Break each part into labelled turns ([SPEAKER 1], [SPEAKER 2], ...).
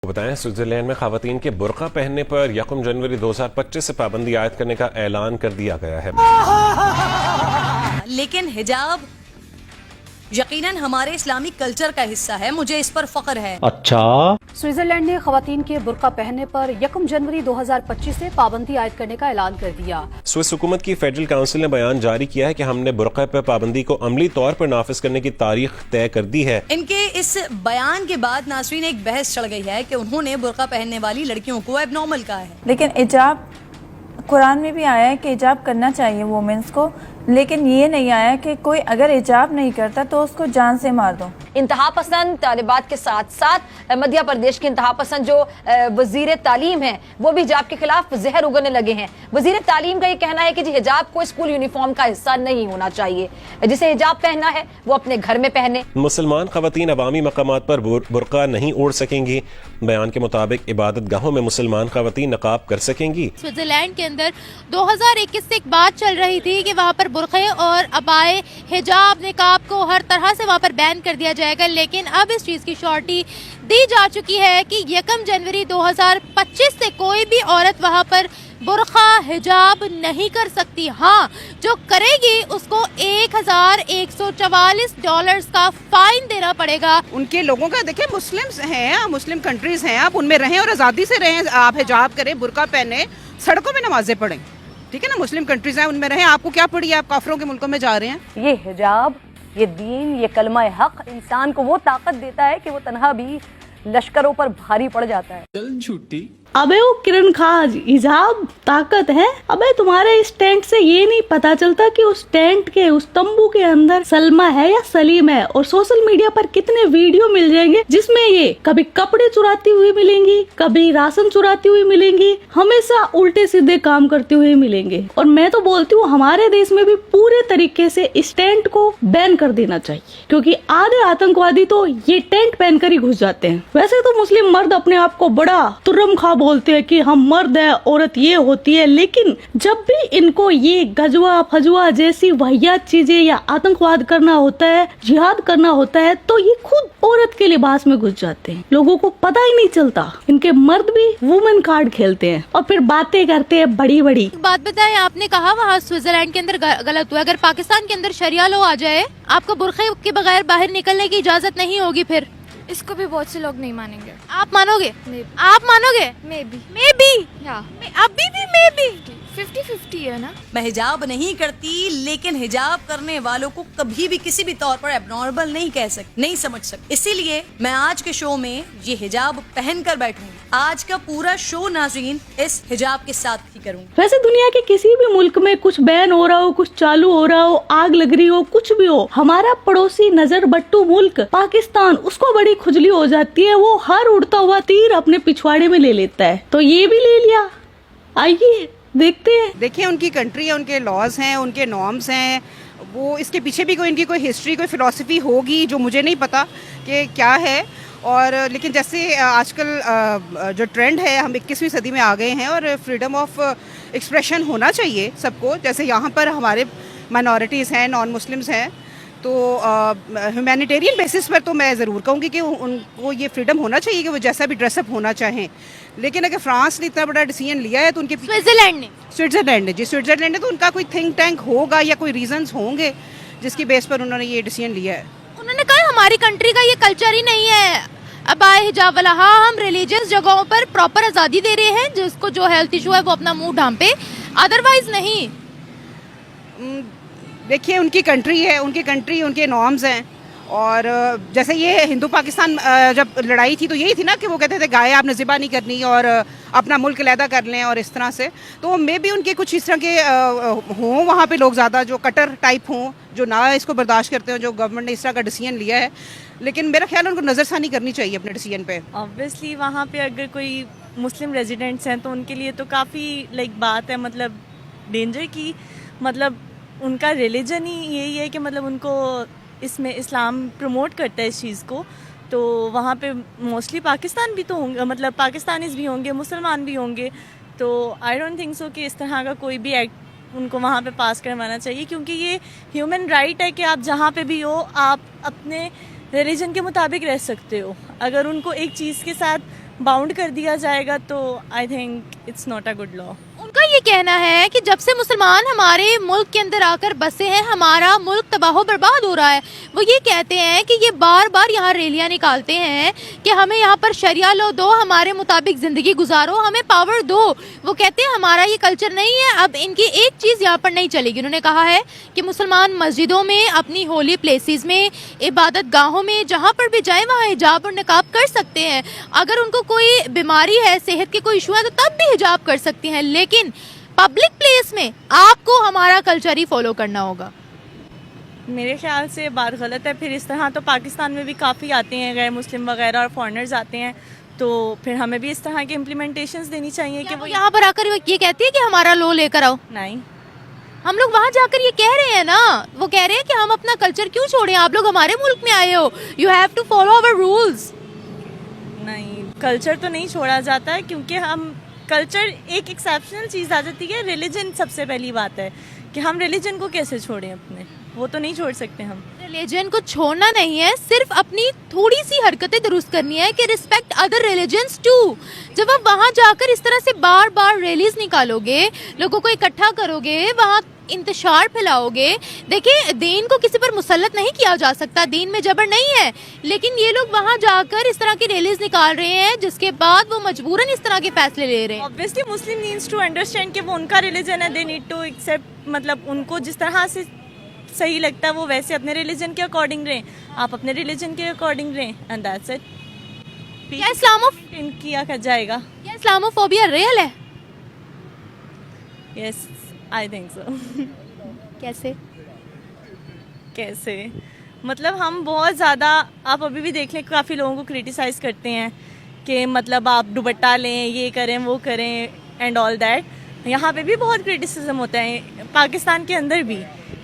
[SPEAKER 1] बताएं, स्विट्जरलैंड में खवातीन के बुर्का पहनने पर 1 जनवरी 2025 से पाबंदी आयद करने का ऐलान कर दिया गया है।
[SPEAKER 2] लेकिन हिजाब यकीनन हमारे इस्लामिक कल्चर का हिस्सा है, मुझे इस पर फख्र है।
[SPEAKER 3] अच्छा,
[SPEAKER 4] स्विट्जरलैंड ने खवातीन के बुर्का पहनने पर 1 जनवरी 2025 से पाबंदी आयद करने का ऐलान कर दिया।
[SPEAKER 1] स्विस हुकूमत की फेडरल काउंसिल ने बयान जारी किया है कि हमने बुर्का पर पाबंदी को अमली तौर पर नाफिज करने की तारीख तय कर दी है।
[SPEAKER 2] इनके इस बयान के बाद नासरीन एक बहस चढ़ गई है कि उन्होंने बुर्का पहनने वाली लड़कियों को एबनॉर्मल कहा है।
[SPEAKER 5] लेकिन इजाब कुरान में भी आया है कि इजाब करना चाहिए वुमेन्स को, लेकिन ये नहीं आया कि कोई अगर इजाब नहीं करता तो उसको जान से मार दो।
[SPEAKER 6] इंतहा पसंद तालिबात के साथ साथ मध्य प्रदेश के इंतहा पसंद जो वजीर तालीम है वो भी हिजाब के खिलाफ जहर उगलने लगे हैं। वजीर तालीम का ये कहना है कि हिजाब को स्कूल यूनिफॉर्म का हिस्सा नहीं होना चाहिए, जिसे हिजाब पहनना है वो अपने घर में पहने।
[SPEAKER 1] मुसलमान खवातीन अवामी मकामात पर बुर्का नहीं ओढ़ सकेंगी। बयान के मुताबिक इबादत गाहों में मुसलमान खवातीन नकाब कर सकेंगी।
[SPEAKER 7] स्विट्जरलैंड के अंदर 2021 से एक बात चल रही थी कि वहाँ पर बुर्क़े और अबाए, हिजाब, निकाब को हर तरह से वहाँ पर बैन कर दिया जाएगा, लेकिन अब इस चीज़ की श्योरिटी दी जा चुकी है कि 1 जनवरी 2025 से कोई भी औरत वहाँ पर बुर्का हिजाब नहीं कर सकती। हाँ, जो करेगी उसको $1144 का फाइन देना पड़ेगा।
[SPEAKER 8] उनके लोगों का देखिए, मुस्लिम्स हैं, मुस्लिम कंट्रीज हैं, आप उनमें रहें और आज़ादी से रहें, आप हिजाब करें, बुर्का पहने, सड़कों में नमाजें पढ़ें, ठीक है ना। मुस्लिम कंट्रीज हैं, उनमें रहें, आपको क्या पड़ी है, आप काफिरों के मुल्कों में जा रहे हैं।
[SPEAKER 4] ये हिजाब, ये दीन, ये कलमा हक इंसान को वो ताकत देता है कि वो तन्हा भी लश्करों पर भारी पड़ जाता है।
[SPEAKER 3] चल झूठी।
[SPEAKER 9] अबे वो किरण खाज, हिजाब ताकत है। अबे तुम्हारे इस टेंट से ये नहीं पता चलता कि उस टेंट के, उस तंबू के अंदर सलमा है या सलीम है। और सोशल मीडिया पर कितने वीडियो मिल जाएंगे जिसमें ये कभी कपड़े चुराती हुई मिलेंगी, कभी राशन चुराती हुई मिलेंगी, हमेशा उल्टे सीधे काम करते हुए मिलेंगे। और मैं तो बोलती हूँ हमारे देश में भी पूरे तरीके से इस टेंट को बैन कर देना चाहिए, क्योंकि आधे आतंकवादी तो ये टेंट पहनकर ही घुस जाते हैं। वैसे तो मुस्लिम मर्द अपने आप को बड़ा तुर्रम खा बोलते हैं कि हम मर्द है, औरत ये होती है, लेकिन जब भी इनको ये गजवा फजवा जैसी वाहियात चीजें या आतंकवाद करना होता है, जिहाद करना होता है, तो ये खुद औरत के लिबास में घुस जाते हैं। लोगों को पता ही नहीं चलता, इनके मर्द भी वुमेन कार्ड खेलते हैं और फिर बातें करते हैं बड़ी बड़ी।
[SPEAKER 7] बात बताएं, आपने कहा वहाँ स्विट्जरलैंड के अंदर गलत हुआ, अगर पाकिस्तान के अंदर शरिया लॉ आ जाए, आपको बुर्के के बगैर बाहर निकलने की इजाजत नहीं होगी, फिर
[SPEAKER 10] इसको भी बहुत से लोग नहीं मानेंगे।
[SPEAKER 7] आप मानोगे? आप मानोगे?
[SPEAKER 10] मे बी
[SPEAKER 7] अभी भी मे बी
[SPEAKER 10] 50-50 है ना।
[SPEAKER 2] मैं हिजाब नहीं करती, लेकिन हिजाब करने वालों को कभी भी किसी भी तौर पर एबनॉर्मल नहीं कह सकती, नहीं समझ सकती। इसीलिए मैं आज के शो में ये हिजाब पहन कर बैठूंगी। आज का पूरा शो नाज़रीन इस हिजाब के साथ ही करूंगी।
[SPEAKER 9] वैसे दुनिया के किसी भी मुल्क में कुछ बैन हो रहा हो, कुछ चालू हो रहा हो, आग लग रही हो, कुछ भी हो, हमारा पड़ोसी नजर बट्टू मुल्क पाकिस्तान, उसको बड़ी खुजली हो जाती है। वो हर उड़ता हुआ तीर अपने पिछवाड़े में ले लेता है, तो ये भी ले लिया। आइए देखते हैं।
[SPEAKER 8] देखिए, उनकी कंट्री है, उनके लॉज हैं, उनके नॉर्म्स हैं, वो इसके पीछे भी इनकी कोई हिस्ट्री, कोई फिलॉसफी होगी जो मुझे नहीं पता कि क्या है। और लेकिन जैसे आजकल जो ट्रेंड है, हम 21वीं सदी में आ गए हैं और फ्रीडम ऑफ एक्सप्रेशन होना चाहिए सबको। जैसे यहाँ पर हमारे माइनॉरिटीज़ हैं, नॉन मुस्लिम्स हैं, तो ह्यूमैनिटेरियन बेसिस पर तो मैं ज़रूर कहूँगी कि उनको ये फ्रीडम होना चाहिए कि वो जैसा भी ड्रेसअप होना चाहें। लेकिन अगर फ्रांस ने इतना बड़ा डिसीजन लिया है तो उनके
[SPEAKER 7] स्विट्जरलैंड ने
[SPEAKER 8] तो उनका कोई थिंक टैंक होगा या कोई रीजंस होंगे जिसकी बेस पर उन्होंने ये डिसीजन लिया है।
[SPEAKER 7] उन्होंने कहा हमारी कंट्री का ये कल्चर ही नहीं है अबाए हिजाब वाला। हाँ, हम रिलीजियस जगहों पर प्रॉपर आज़ादी दे रहे हैं, जिसको जो हेल्थ इशू है वो अपना मुंह ढांपे, अदरवाइज नहीं।
[SPEAKER 8] देखिए, उनकी कंट्री है, उनके नॉर्म्स हैं। और जैसे ये हिंदू पाकिस्तान जब लड़ाई थी तो यही थी ना कि वो कहते थे गाय आपने ज़िबा नहीं करनी और अपना मुल्क अलहदा कर लें, और इस तरह से। तो मे भी उनके कुछ इस तरह के हों वहाँ पे लोग ज़्यादा जो कटर टाइप हों, जो ना इसको बर्दाश्त करते हो, जो गवर्नमेंट ने इस तरह का डिसीजन लिया है। लेकिन मेरा ख्याल उनको नज़रसानी करनी चाहिए अपने डिसीजन पे।
[SPEAKER 11] ऑब्वियसली वहाँ पे अगर कोई मुस्लिम रेजिडेंट्स हैं तो उनके लिए तो काफ़ी बात है, मतलब डेंजर की, मतलब उनका रिलीजन ही यही है कि मतलब उनको इसमें इस्लाम प्रमोट करता है इस चीज़ को। तो वहाँ पे मोस्टली पाकिस्तान भी तो होंगे, मतलब पाकिस्तानीज़ भी होंगे, मुसलमान भी होंगे। तो आई डोंट थिंक सो कि इस तरह का कोई भी एक्ट उनको वहाँ पे पास करवाना चाहिए, क्योंकि ये ह्यूमन राइट है कि आप जहाँ पे भी हो आप अपने रिलीजन के मुताबिक रह सकते हो। अगर उनको एक चीज़ के साथ बाउंड कर दिया जाएगा तो I think it's not a good law.
[SPEAKER 7] उनका ये कहना है कि जब से मुसलमान हमारे मुल्क के अंदर आकर बसे हैं, हमारा मुल्क तबाह बर्बाद हो रहा है। वो ये कहते हैं कि ये बार बार यहाँ रैलियाँ निकालते हैं कि हमें यहाँ पर शरिया लो दो, हमारे मुताबिक ज़िंदगी गुजारो, हमें पावर दो। वो कहते हैं हमारा ये कल्चर नहीं है। अब इनकी एक चीज़ यहाँ पर नहीं चलेगी। उन्होंने कहा है कि मुसलमान मस्जिदों में, अपनी होली प्लेसेस में, इबादत गाहों में, जहाँ पर भी जाएँ वहाँ हिजाब और निकाब कर सकते हैं। अगर उनको कोई बीमारी है, सेहत के कोई इशू है, तो तब भी हिजाब कर सकती हैं, लेकिन पब्लिक प्लेस में आपको हमारा कल्चर ही फॉलो करना होगा।
[SPEAKER 11] मेरे ख्याल से बात गलत है। फिर इस तरह तो पाकिस्तान में भी काफ़ी आते हैं गैर मुस्लिम वगैरह और फॉरेनर्स आते हैं, तो फिर हमें भी इस तरह के इम्प्लीमेंटेशंस देनी चाहिए कि वो
[SPEAKER 7] यहाँ पर आकर ये कहती है कि हमारा लो लेकर आओ।
[SPEAKER 11] नहीं,
[SPEAKER 7] हम लोग वहाँ जाकर ये कह रहे हैं ना, वो कह रहे हैं कि हम अपना कल्चर क्यों छोड़ें, आप लोग हमारे मुल्क में आए हो, you have to follow our rules.
[SPEAKER 11] नहीं, कल्चर तो नहीं छोड़ा जाता है, क्योंकि हम कल्चर एक एक्सेप्शनल चीज़ आ जाती है। रिलीजन सबसे पहली बात है कि हम रिलीजन को कैसे छोड़ें अपने, वो तो नहीं छोड़ सकते हम।
[SPEAKER 7] रिलीजन को छोड़ना नहीं है, सिर्फ अपनी थोड़ी सी हरकतें दुरुस्त करनी है कि रिस्पेक्ट अदर रिलीजन्स टू। जब आप वहाँ जाकर इस तरह से बार बार रैलीज निकालोगे, लोगों को इकट्ठा करोगे, वहाँ इंतशार फैलाओगे। देखिए, दीन को किसी पर मुसल्लत नहीं किया जा सकता, दीन में जबर नहीं है, लेकिन ये लोग वहाँ जाकर इस तरह की रैलीज निकाल रहे हैं जिसके बाद वो मजबूरन इस तरह के फैसले ले रहे हैं।
[SPEAKER 11] Obviously Muslim needs to understand कि वो उनका रिलीजन है, दे नीड टू एक्सेप्ट, मतलब उनको जिस तरह से सही लगता है वो वैसे अपने रिलीजन के अकॉर्डिंग रहें, आप अपने रिलीजन के अकॉर्डिंग रहें, एंड दैट्स इट।
[SPEAKER 7] क्या
[SPEAKER 11] किया जाएगा?
[SPEAKER 7] क्या इस्लामोफोबिया रियल है?
[SPEAKER 11] Yes, I think so. कैसे मतलब हम बहुत ज़्यादा, आप अभी भी देख लें, काफ़ी लोगों को क्रिटिसाइज़ करते हैं कि मतलब आप दुपट्टा लें, ये करें, वो करें, एंड ऑल दैट। यहाँ पे भी बहुत क्रिटिसिज्म होता है पाकिस्तान के अंदर भी,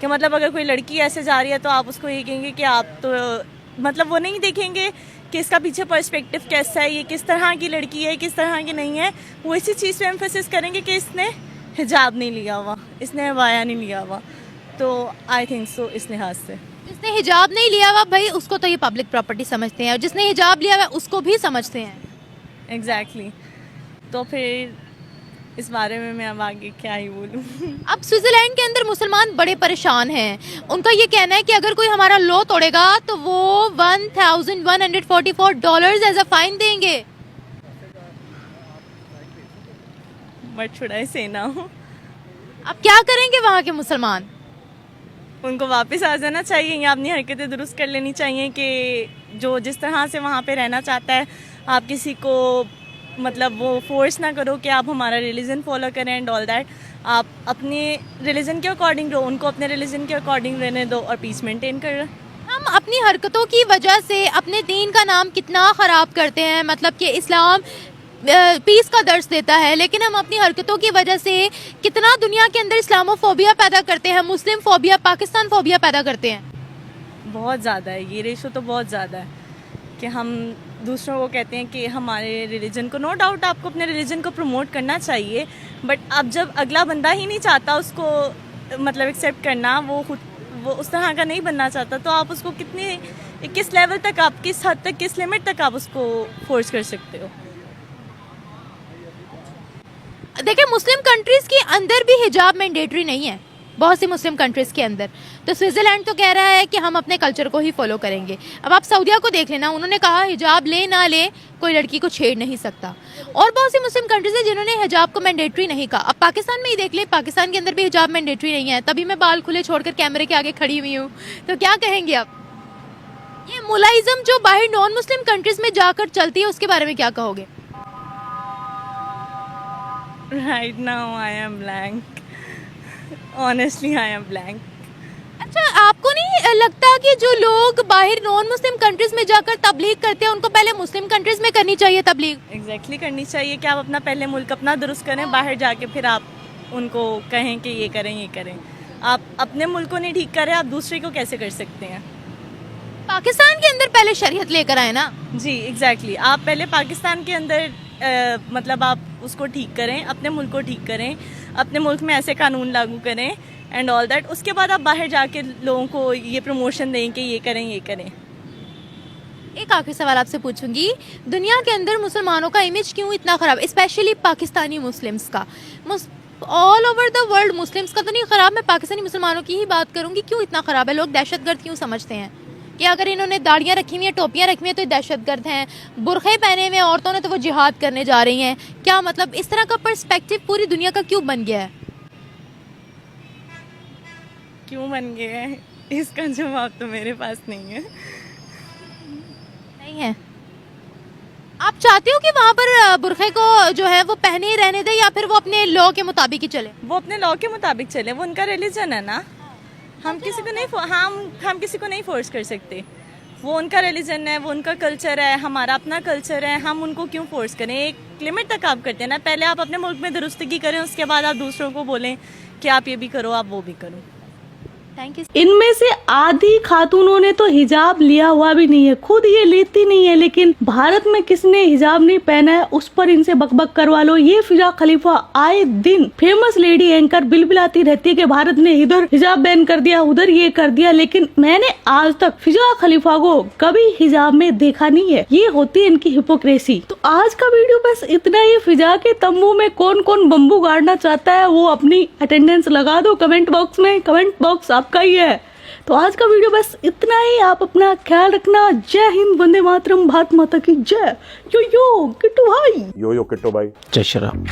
[SPEAKER 11] कि मतलब अगर कोई लड़की ऐसे जा रही है तो आप उसको ये कहेंगे कि आप तो, मतलब वो नहीं देखेंगे कि इसका पीछे पर्सपेक्टिव कैसा है, ये किस तरह की लड़की है, किस तरह की नहीं है। वो इसी चीज़ पे एम्फेसिस करेंगे कि इसने हिजाब नहीं लिया हुआ, इसने अबाया नहीं लिया हुआ। तो आई थिंक सो इस लिहाज से
[SPEAKER 7] जिसने हिजाब नहीं लिया हुआ भाई, उसको तो ये पब्लिक प्रॉपर्टी समझते हैं, और जिसने हिजाब लिया हुआ उसको भी समझते हैं।
[SPEAKER 11] एग्जैक्टली। तो फिर इस बारे में मैं अब आगे क्या ही बोलूँ।
[SPEAKER 7] अब स्विट्जरलैंड के अंदर मुसलमान बड़े परेशान हैं। उनका ये कहना है कि अगर कोई हमारा लॉ तोड़ेगा तो वो $1144 एज अ फाइन देंगे।
[SPEAKER 11] बट शुड आई से ना,
[SPEAKER 7] अब क्या करेंगे वहाँ के मुसलमान?
[SPEAKER 11] उनको वापस आ जाना चाहिए या अपनी हरकतें दुरुस्त कर लेनी चाहिए कि जो जिस तरह से वहाँ पे रहना चाहता है, आप किसी को मतलब वो फोर्स ना करो कि आप हमारा रिलीजन फॉलो करें एंड ऑल दैट। आप अपने रिलीजन के अकॉर्डिंग रहो, उनको अपने रिलीजन के अकॉर्डिंग रहने दो और पीस मेंटेन कर रहे।
[SPEAKER 7] हम अपनी हरकतों की वजह से अपने दीन का नाम कितना ख़राब करते हैं। मतलब कि इस्लाम पीस का दर्स देता है, लेकिन हम अपनी हरकतों की वजह से कितना दुनिया के अंदर इस्लामोफोबिया पैदा करते हैं, मुस्लिम फोबिया, पाकिस्तान फोबिया पैदा करते हैं।
[SPEAKER 11] बहुत ज़्यादा है ये रेशो, तो बहुत ज़्यादा है कि हम दूसरों को कहते हैं कि हमारे रिलीजन को, नो डाउट आपको अपने रिलीजन को प्रमोट करना चाहिए, बट अब जब अगला बंदा ही नहीं चाहता उसको मतलब एक्सेप्ट करना, वो खुद वो उस तरह का नहीं बनना चाहता, तो आप उसको किस लेवल तक, आप किस हद तक, किस लिमिट तक आप उसको फोर्स कर सकते हो।
[SPEAKER 7] देखिए, मुस्लिम कंट्रीज के अंदर भी हिजाब मैंडेटरी नहीं है, बहुत सी मुस्लिम कंट्रीज के अंदर। तो स्विट्जरलैंड तो कह रहा है कि हम अपने कल्चर को ही फॉलो करेंगे। अब आप सऊदिया को देख लेना, उन्होंने कहा हिजाब ले ना ले कोई लड़की को छेड़ नहीं सकता। और बहुत सी मुस्लिम कंट्रीज है जिन्होंने हिजाब को मैंडेटरी नहीं कहा। अब पाकिस्तान में ही देख ले, पाकिस्तान के अंदर भी हिजाब मैंडेटरी नहीं है, तभी मैं बाल खुले छोड़कर कैमरे के आगे खड़ी हुई हूँ। तो क्या कहेंगे आप? ये मुलाइज्म जो बाहर नॉन मुस्लिम कंट्रीज में जाकर चलती है, उसके बारे में क्या कहोगे?
[SPEAKER 11] Right now I am blank. Honestly I am blank.
[SPEAKER 7] अच्छा, आपको नहीं लगता कि जो लोग बाहर नॉन मुस्लिम कंट्रीज में जाकर तबलीग करते हैं, उनको पहले मुस्लिम कंट्रीज में करनी चाहिए तबलीग?
[SPEAKER 11] एग्जैक्टली करनी चाहिए कि आप अपना पहले मुल्क अपना दुरुस्त करें, बाहर जाके फिर आप उनको कहें कि ये करें, ये करें। आप अपने मुल्क को नहीं ठीक करें, आप दूसरे को कैसे कर सकते हैं?
[SPEAKER 7] पाकिस्तान के अंदर पहले शरीयत लेकर आए ना।
[SPEAKER 11] जी एग्जैक्टली, आप पहले पाकिस्तान के अंदर मतलब आप उसको ठीक करें, अपने मुल्क को ठीक करें, अपने मुल्क में ऐसे कानून लागू करें एंड ऑल दैट। उसके बाद आप बाहर जाके लोगों को ये प्रमोशन दें कि ये करें, ये करें।
[SPEAKER 7] एक आखिरी सवाल आपसे पूछूंगी, दुनिया के अंदर मुसलमानों का इमेज क्यों इतना खराब, स्पेशली पाकिस्तानी मुस्लिम्स का? All over the world Muslims का तो नहीं खराब, मैं पाकिस्तानी मुसलमानों की ही बात करूंगी, क्यों इतना खराब है? लोग दहशतगर्द क्यों समझते हैं कि अगर इन्होंने दाढ़ियाँ रखी हुई हैं, टोपियाँ रखी हुई हैं तो ये दहशतगर्द हैं, बुरखे पहने हुए औरतों ने तो वो जिहाद करने जा रही हैं? क्या मतलब इस तरह का पर्सपेक्टिव पूरी दुनिया का क्यों बन गया है?
[SPEAKER 11] क्यों बन गए हैं, इसका जवाब तो मेरे पास नहीं है।
[SPEAKER 7] नहीं है। आप चाहते हो कि वहाँ पर बुरखे को जो है वो पहने ही रहने दे, या फिर वो अपने लॉ के मुताबिक ही चले?
[SPEAKER 11] वो अपने लॉ के मुताबिक चले, वो उनका रिलीजन है ना, हम किसी को नहीं हम किसी को नहीं फोर्स कर सकते। वो उनका रिलीजन है, वो उनका कल्चर है, हमारा अपना कल्चर है, हम उनको क्यों फोर्स करें? एक लिमिट तक आप करते हैं ना, पहले आप अपने मुल्क में दुरुस्तगी करें, उसके बाद आप दूसरों को बोलें कि आप ये भी करो, आप वो भी करो।
[SPEAKER 7] Thank you.
[SPEAKER 9] इनमें से आधी खातूनों ने तो हिजाब लिया हुआ भी नहीं है, खुद ये लेती नहीं है, लेकिन भारत में किसने हिजाब नहीं पहना है उस पर इनसे बकबक करवा लो। ये फिजा खलीफा आए दिन फेमस लेडी एंकर बिलबिलाती रहती है कि भारत ने इधर हिजाब बैन कर दिया, उधर ये कर दिया, लेकिन मैंने आज तक फिजा खलीफा को कभी हिजाब में देखा नहीं है। ये होती है इनकी हिपोक्रेसी। तो आज का वीडियो बस इतना ही। फिजा के तंबू में कौन कौन बम्बू गाड़ना चाहता है वो अपनी अटेंडेंस लगा दो कमेंट बॉक्स में, कमेंट बॉक्स आपका ही है। तो आज का वीडियो बस इतना ही। आप अपना ख्याल रखना। जय हिंद, वंदे मातरम, भारत माता की जय। यो यो किट्टू भाई।
[SPEAKER 1] यो यो किट्टू भाई, जय श्री राम।